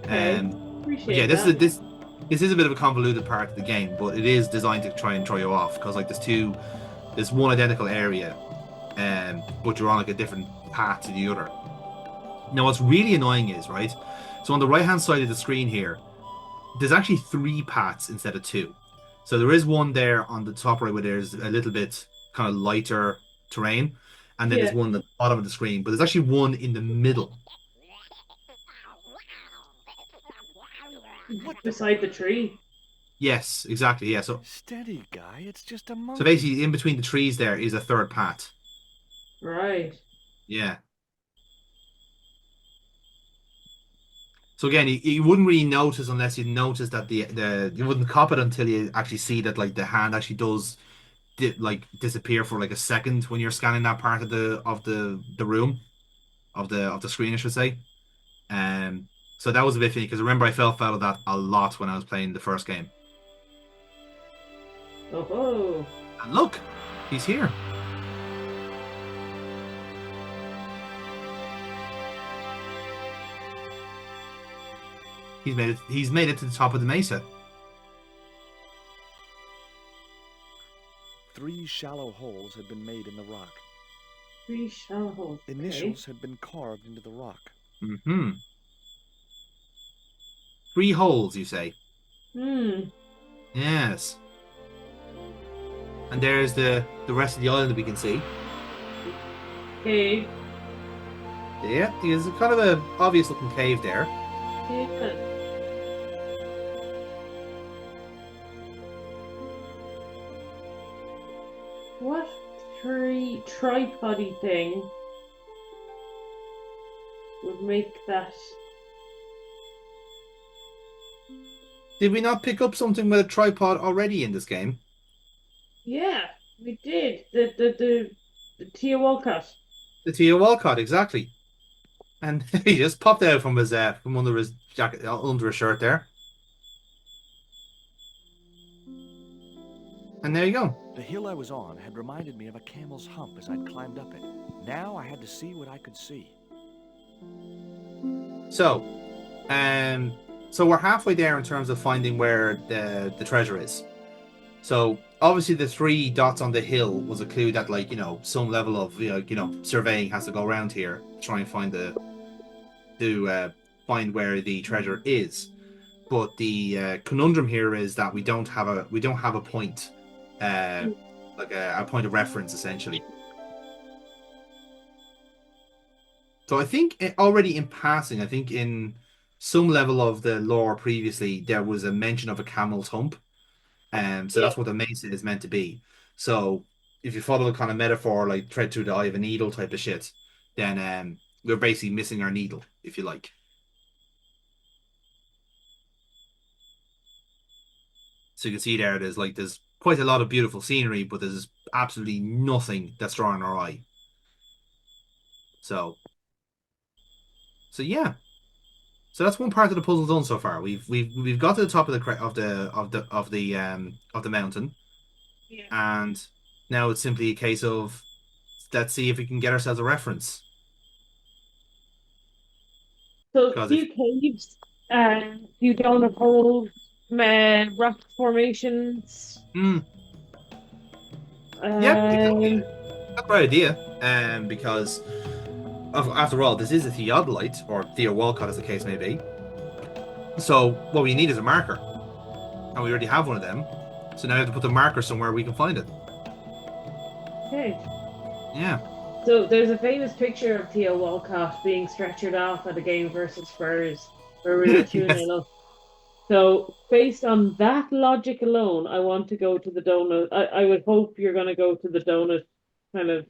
Okay. But yeah, Appreciate that. this is a bit of a convoluted part of the game, but it is designed to try and throw you off because like there's one identical area, but you're on like a different path to the other. Now, what's really annoying is right. So on the right hand side of the screen here, there's actually three paths instead of two. So there is one there on the top right where there's a little bit kind of lighter terrain, and then there's Yeah. one at the bottom of the screen. But there's actually one in the middle. What the? Beside the tree. Yes, exactly. Yeah. Steady, guy. It's just a So monkey. basically, in between the trees there is a third path. Right. Yeah. So again, you wouldn't really notice unless you notice that the you wouldn't cop it until you actually see that like the hand actually does like disappear for like a second when you're scanning that part of the room of the screen, I should say. Um, so that was a bit funny because I remember I fell foul of that a lot when I was playing the first game. Oh, And look, he's here. He's made it. He's made it to the top of the mesa. 3 shallow holes had been made in the rock. three shallow holes. Okay. Initials had been carved into the rock. Hmm. Three holes, you say? Hmm. Yes. And there's the rest of the island that we can see. Okay. Yeah, there's a kind of a obvious looking cave there. Yeah. What three tripody thing would make that? Did we not pick up something with a tripod already in this game? Yeah, we did. The Tia Walcott. The Tia Walcott, exactly. And he just popped out from under his jacket, under his shirt there. And there you go. The hill I was on had reminded me of a camel's hump as I'd climbed up it. Now I had to see what I could see. So, um, so we're halfway there in terms of finding where the treasure is. So obviously the three dots on the hill was a clue that like some level of surveying has to go around here to try and find where the treasure is. But the conundrum here is that we don't have a point, uh, like a point of reference essentially. So I think already in passing, I think in some level of the lore previously there was a mention of a camel's hump. So Yeah. that's what the mesa is meant to be. So if you follow the kind of metaphor like thread through the eye of a needle type of shit, then we're basically missing our needle, if you like. So you can see there's quite a lot of beautiful scenery, but there's absolutely nothing that's drawing our eye. So so yeah. So that's one part of the puzzle done so far. We've got to the top of the mountain, Yeah. and now it's simply a case of let's see if we can get ourselves a reference. So Because if few caves, few donut holes, rock formations. mm, yep, exactly. Um, That's the right idea. Because after all, this is a theodolite, or Theo Walcott, as the case may be. So what we need is a marker, and we already have one of them. So now we have to put the marker somewhere we can find it. okay. Yeah. So there's a famous picture of Theo Walcott being stretchered off at a game versus Spurs, where we were 2 Yes. 0 up. So based on that logic alone, I want to go to the donut. I would hope you're going to go to the donut kind of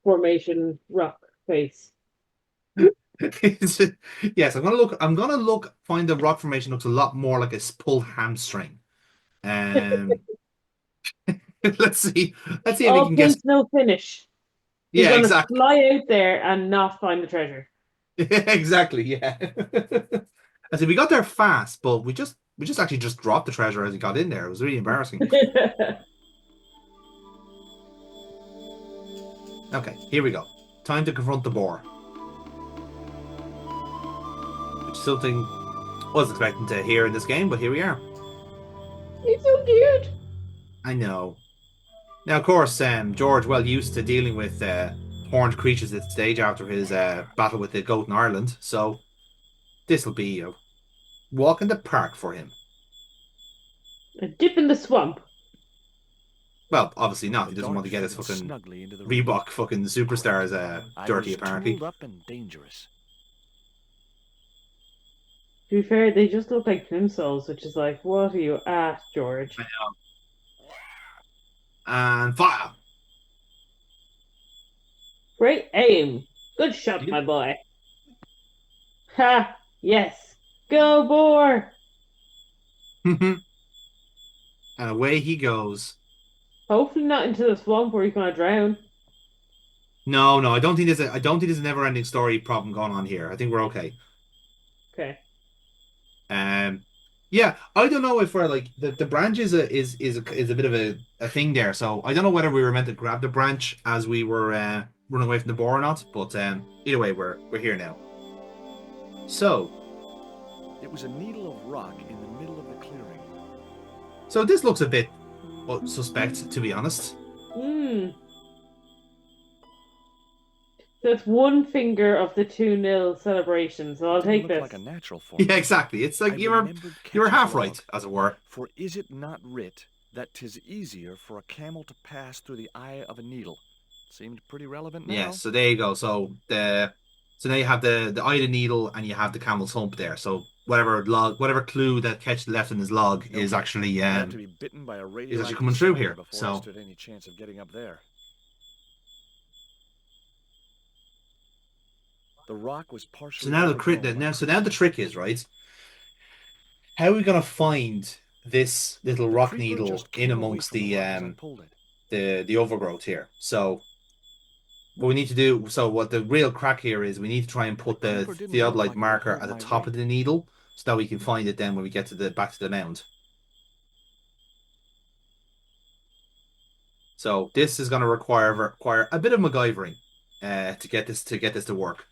formation rock face. Yes, I'm gonna look. Find the rock formation looks a lot more like a pulled hamstring. Um, let's see. Let's see if we All can guess. pace, no finish. He's Yeah, going to exactly. fly out there and not find the treasure. Exactly. Yeah. I said we got there fast, but we just actually just dropped the treasure as we got in there. It was really embarrassing. Okay, here we go. Time to confront the boar, which is something Wasn't expecting to hear in this game, but here we are. He's so cute. I know. Now, of course, George, well used to dealing with horned creatures at stage after his battle with the goat in Ireland, so this will be a walk in the park for him. A dip in the swamp. Well, obviously not. The He doesn't want dart to get his fitted fucking snugly into the Reebok fucking superstars I dirty, was apparently. tooled up and dangerous. To be fair, they just look like plimsolls, which is like, what are you at, George? And fire! Great aim. Good shot, my boy. Ha! Yes. Go, boar. And away he goes. Hopefully not into the swamp where he's gonna drown. No, no, I don't think there's a never-ending story problem going on here. I think we're okay. Okay. Um, yeah, I don't know if we're like the branch is a bit of a thing there. So I don't know whether we were meant to grab the branch as we were running away from the boar or not. But either way, we're here now. So It was a needle of rock in the middle of the clearing. so this looks a bit suspect, to be honest. Hmm. So it's one finger of the 2-0 celebration, so I'll It didn't take look this. like a natural form. Yeah, exactly. It's like I you were remembered half Ketch's right, log. as it were. For is it not writ that 'tis easier for a camel to pass through the eye of a needle? Seemed pretty relevant now. Yeah, so there you go. So now you have the eye of the needle and you have the camel's hump there. So whatever clue that Ketch left in his log is Okay. actually I'd have to be bitten by a radioactive coming through spider here. before I So stood any chance of getting up there. The rock was partially now overgrown by now the trick is, right, how are we gonna find this little The rock creeper needle just in came away amongst from the rock as I pulled it. the overgrowth here? So what we need to do, so what the real crack here is, we need to try and put The the creeper didn't look theodolite like it would marker hold at the my top of weight. the needle so that we can find it then when we get to the back to the mound. So this is going to require a bit of MacGyvering to get this to work.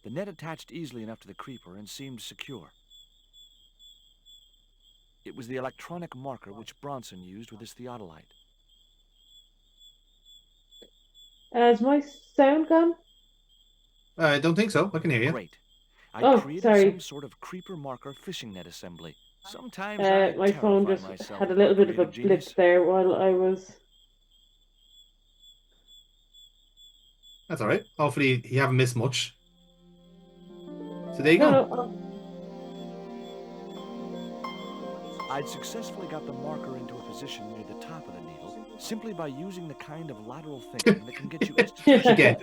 The net attached easily enough to the creeper and seemed secure. It was the electronic marker which Bronson used with his theodolite. Has my sound gone? I don't think so. I can hear you. Great. I Oh, created sorry. some sort of creeper marker fishing net assembly. Sometimes I My phone terrify just myself had a with little my bit of a creative blip genius. there while I was. That's all right. Hopefully you haven't missed much. So there you No, go. no. I'd successfully got the marker into a position near the top of the needle simply by using the kind of lateral thinking that can get you instantaneously. Again,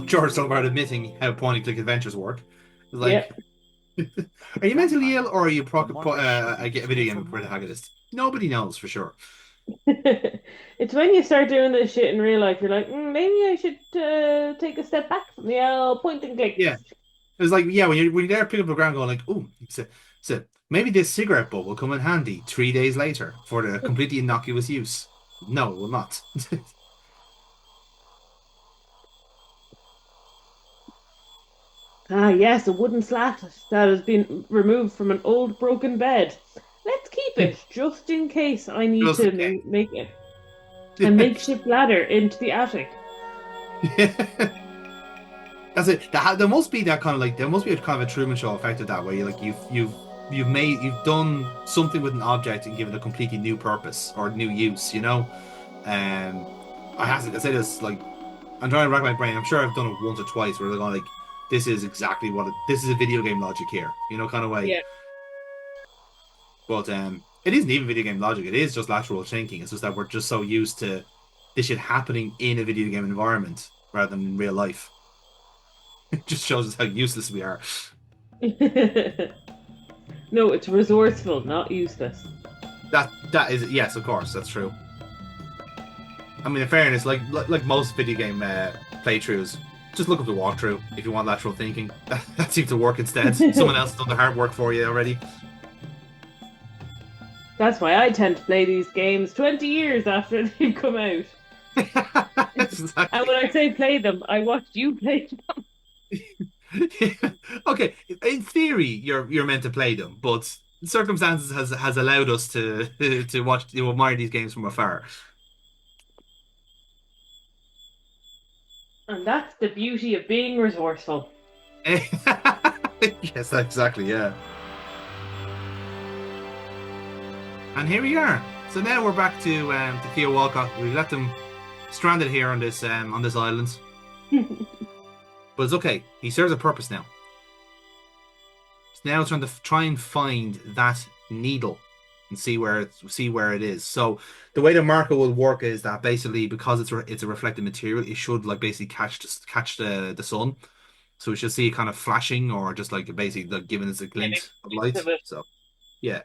George Thornburg admitting how point and click adventures work. It's like, Yep. are you One mentally time, ill or are you the marker showed a me video visible game for miles. protagonist? Nobody knows for sure. It's when you start doing this shit in real life, you're like, maybe I should take a step back from the point and click. Yeah. It was like, yeah, when you're there picking up the ground going like, oh, so maybe this cigarette butt will come in handy 3 days later for the completely innocuous use. No, it will not. Ah, yes, a wooden slat that has been removed from an old broken bed. Let's keep it just in case I need Just to in case. make it a makeshift ladder into the attic. That's it. There must be that kind of like there must be a kind of a Truman Show effect of that where you like you've done something with an object and given it a completely new purpose or new use, you know? Um I have to say this like I'm trying to rack my brain. I'm sure I've done it once or twice where they're going like this is exactly this is a video game logic here, you know, kind of way. Yeah. But it isn't even video game logic. It is just lateral thinking. It's just that we're just so used to this shit happening in a video game environment rather than in real life. It just shows us how useless we are. No, it's resourceful, not useless. That is yes, of course, that's true. I mean, in fairness, like most video game playthroughs, just look up the walkthrough if you want lateral thinking. That seems to work instead. Someone else has done the hard work for you already. That's why I tend to play these games 20 years after they've come out. And Exactly. when I say play them, I watched you play them. Okay, in theory, you're meant to play them, but circumstances has allowed us to to watch to admire these games from afar. And that's the beauty of being resourceful. Yes, exactly, yeah. And here we are. So now we're back to Theo Walcott. We've left him stranded here on this island, but it's okay. He serves a purpose now. Now trying to try and find that needle and see where it is. So the way the marker will work is that basically because it's a reflective material, it should like basically catch the sun. So we should see it kind of flashing or just like basically like giving us a Get a glint of glimpse light. of it. So yeah.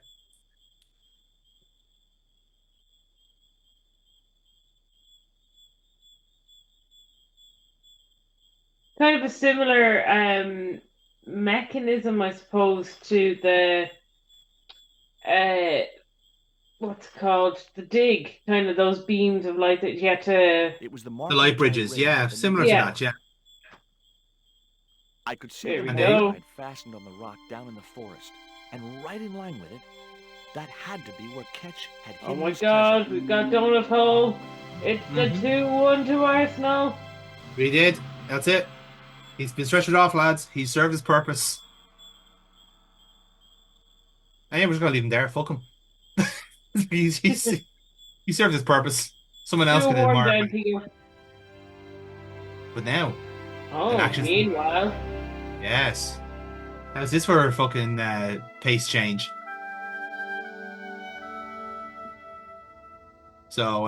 Kind of a similar mechanism, I suppose, to the uh what's it called? The dig, kind of those beams of light that you had to. It was the The marker light which I had bridges, raised yeah, by the similar needle's to Yeah, that, end. yeah. I could see there the we And they marker go. I'd fastened on the rock down in the forest, and right in line with it, that had to be where Ketch had Oh hidden my his treasure. God, we've got donut hole. It's the hmm 2-1 to Arsenal. We did. That's it. He's been stretched off, lads. He's served his purpose. And yeah, we're just gonna leave him there. Fuck him. He's, he's he served his purpose. Someone else Still can warm admire down him. here. But now, an Oh, action scene. meanwhile. Yes. How's this for a fucking pace change? So,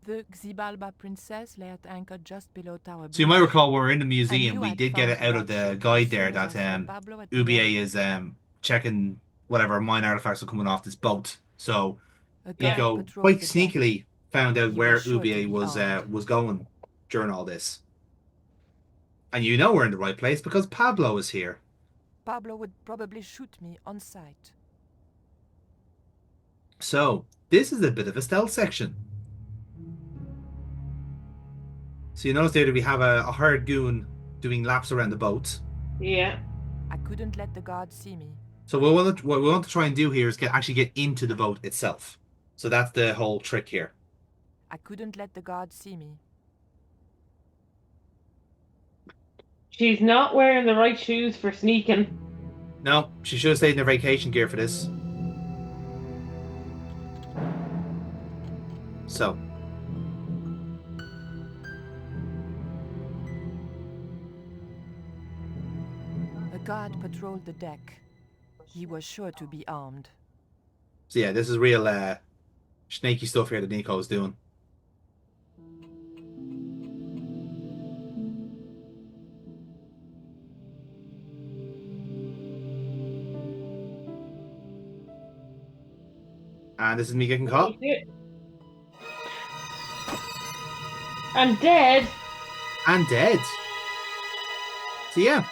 The Xibalba princess lay at anchor just below Tower so you might Bridge. recall when we were in the I museum, knew we I'd did get found it the out of god the ship as guide there soon as I that saw Pablo at the UBA gate. is checking whatever mine artifacts are coming off this boat. So A guard Yeah. Nico quite patrolled the deck. sneakily found out He was where sure to UBA be armed. was going during all this. And you know we're in the right place because Pablo is here. Pablo would probably shoot me on sight. So this is a bit of a stealth section. So you notice there that we have a hired goon doing laps around the boat. Yeah. I couldn't let the guard see me. So what we want to try and do here is actually get into the boat itself. So that's the whole trick here. I couldn't let the guard see me. She's not wearing the right shoes for sneaking. No, she should have stayed in her vacation gear for this. So A guard patrolled the deck. He was sure to be armed. so yeah, this is real snaky stuff here that Nico's doing. And this is me getting Oh, caught shit. And dead. and dead. So yeah,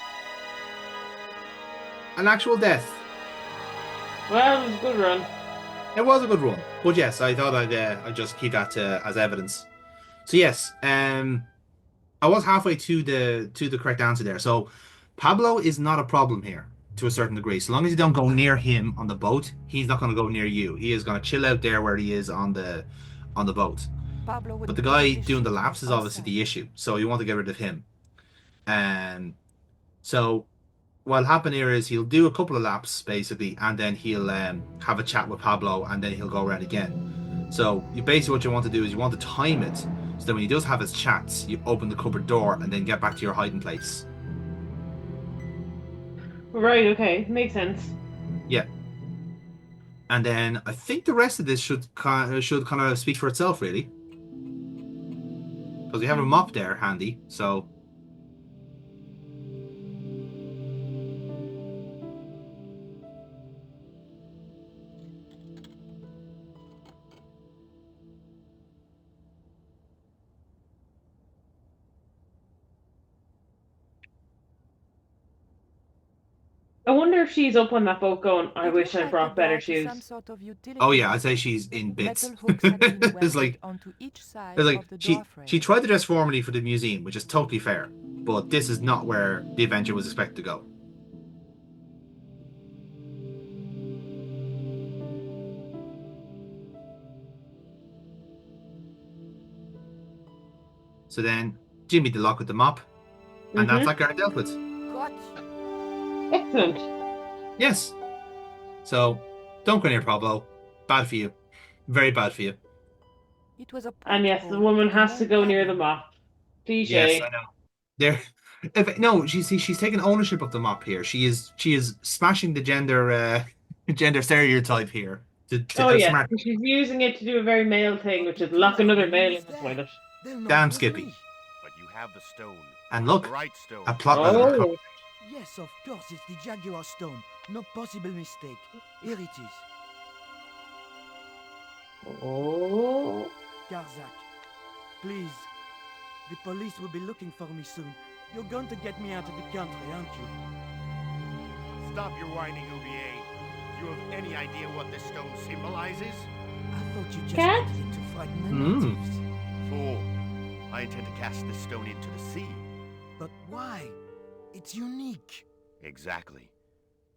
an actual death. Well, it was a good run. It was a good run, but yes, I thought I'd just keep that as evidence. So yes, I was halfway to the correct answer there. So Pablo is not a problem here to a certain degree. So long as you don't go near him on the boat, he's not going to go near you. He is going to chill out there where he is on the boat. Pablo But would the guy probably doing the shoot me laps is on obviously sight. the issue. So you want to get rid of him. And so what'll happen here is he'll do a couple of laps basically, and then he'll have a chat with Pablo, and then he'll go around again. So you basically what you want to do is you want to time it so that when he does have his chats, you open the cupboard door and then get back to your hiding place. Right, okay. Makes sense. Yeah, and then I think the rest of this should kind of speak for itself, really, because we have a mop there handy. So I wonder if she's up on that boat going, I It wish looked I like the brought better dock is some shoes. sort of utility Oh yeah, I'd box. say she's in bits. Metal hooks had been It's welded like onto each side it's like of the door she frame. tried to dress formally for the museum, which is totally fair. But this is not where the adventure was expected to go. So then Jimmy the lock with the mop, and that's Mm-hmm. that guard dealt with. Got Excellent. Yes. So don't go near Pablo. Bad for you. Very bad for you. It was a And yes, the porthole woman to the has to main go near the cabin. mop. Yes, I Cliche. know. There. If no, she's taking ownership of the mop here. She is smashing the gender gender stereotype here to Oh yes, outsmart she's using it to do a very male thing, which is lock another male in the toilet. They'll know damn it was Skippy. me. But you have the stone. And The look, right stone. a plot line. Oh. Yes, of course, it's the Jaguar stone. No possible mistake. Here it is. Oh. Karzak, please. The police will be looking for me soon. You're going to get me out of the country, aren't you? Stop your whining, UBA. Do you have any idea what this stone symbolizes? I thought you just Cat? wanted it to frighten the Hmm. natives. Fool. I intend to cast this stone into the sea. But why? It's unique. Exactly.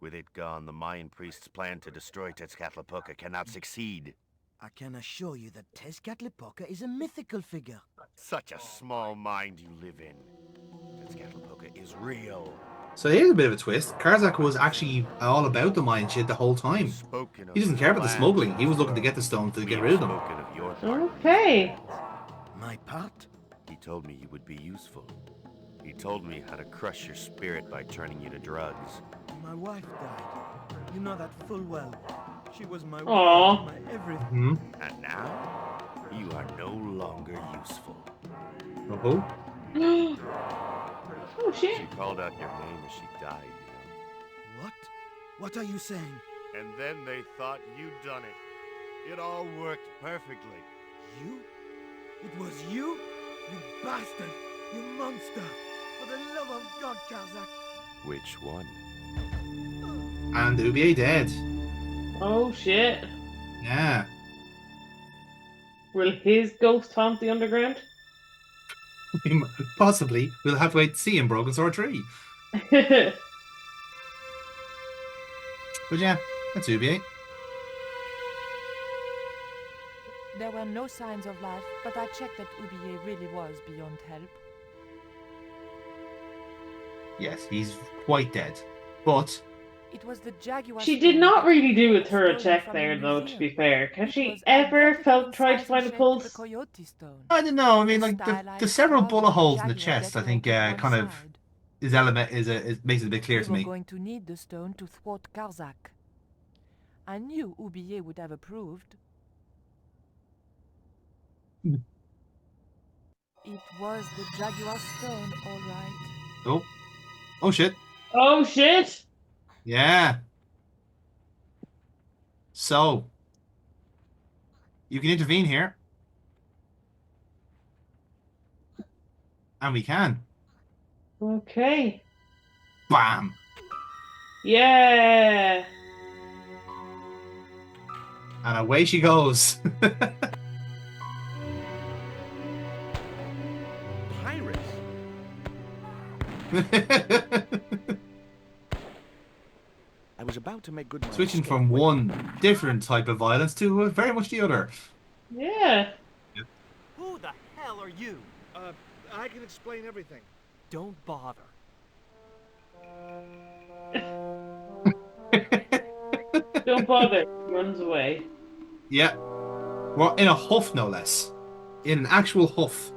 With it gone, the Mayan priest's plan to destroy Tezcatlipoca cannot succeed. I can assure you that Tezcatlipoca is a mythical figure. Such a small mind you live in. Tezcatlipoca is real. So here's a bit of a twist. Karzak was actually all about the mine shit the whole time. Spoken of He doesn't care about the land. smuggling. He was looking to get the stone to We get have rid of them. spoken of your part. Okay. My part? He told me you would be useful. He told me how to crush your spirit by turning you to drugs. My wife died. You know that full well. She was my Aw. world, my everything. Hmm. And now, you are no longer useful. Oh. Oh She shit. called out your name as she died, you What? What are you saying? know. And then they thought you'd done it. It all worked perfectly. You? It was you? You bastard! You monster! For the love of God, Karzak! Which one? And UBA dead. Oh shit. Yeah. Will his ghost haunt the underground? Possibly. We'll have to wait to see in Broken Sword 3. But yeah, that's UBA. There were no signs of life, but I checked that UBA really was beyond help. Yes, he's quite dead. But It was the Jaguar She did stone not that really do a was thorough stolen check from the there, though, to museum. be fair. Has It she was ever identical in tried to size find a and shape to pulse? the coyote stone. I don't know. I mean, The like the stylized several carved bullet holes in the jaguar chest. I think decorated kind one of side. is element is makes it a bit clear We to were me. going to need the stone to thwart Karzak. I knew UBA would have approved. It was the Jaguar stone, all right. Oh shit. Oh shit! Yeah. So you can intervene here, and we can. Okay. Bam. Yeah. And away she goes. Pirates? I was about to make good my Switching escape from when- one different type of violence to very much the other. Yeah. Who the hell are you? I can explain everything. Don't bother. Don't bother. Runs away. Yeah. Well, in a huff, no less. In an actual huff.